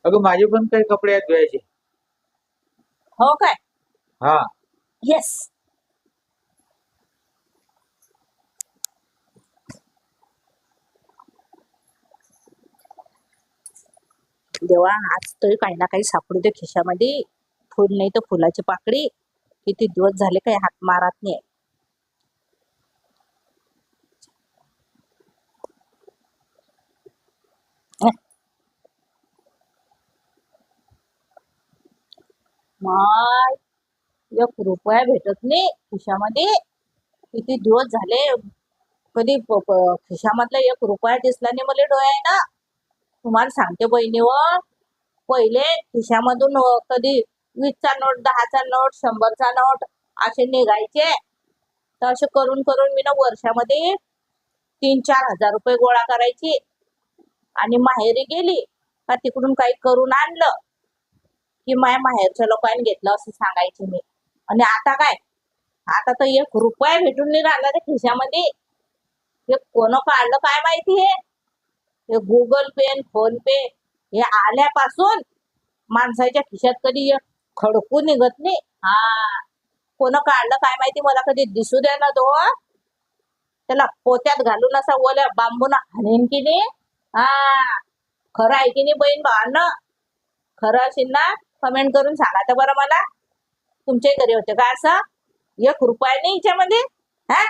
अगं माझे पण काही कपडे आहेत धुवायचे. हो काय? हा. येस. देवा, आज तरी काही ना काही सापडू दे खिशामध्ये. फुल नाही तर फुलाची पाकळी. किती दिवस झाले काही हात मारत नाही. माय, 1 रुपया भेटत नाही खिशामध्ये. किती दिवस झाले. कधी खिशामधला 1 रुपया दिसला नाही मला डोळ्यानं. तुम्हाला सांगते बहिणीवर, पहिले खिशामधून कधी 20चा नोट, 10चा नोट, 100चा नोट असे निघायचे. तर असे करून करून मी ना वर्षामध्ये 3-4 हजार रुपये गोळा करायची. आणि माहेरी गेली का तिकडून काही करून आणलं की माझ्या माहेरच्या लोकांनी घेतलं असं सांगायचे मी. आणि आता काय, आता तर 1 रुपया भेटून नाही राहिला रे खिशामध्ये. हे कोण काढलं काय माहिती. हे गुगल पे, फोन पे हे आल्यापासून माणसाच्या खिशात कधी एक खडकू निघत नाही. हा, कोण काढलं काय माहिती, मला कधी दिसू द्या ना तो. त्याला पोत्यात घालून असा ओल्या बांबून हाणीन की नाही. हा, खरं आहे की नाही बहीण भावांनो? खरं असेल ना कमेंट करून सांगा तर बरं मला. तुमच्याही घरी होते का असं? 1 रुपया नाही हिच्यामध्ये? हा,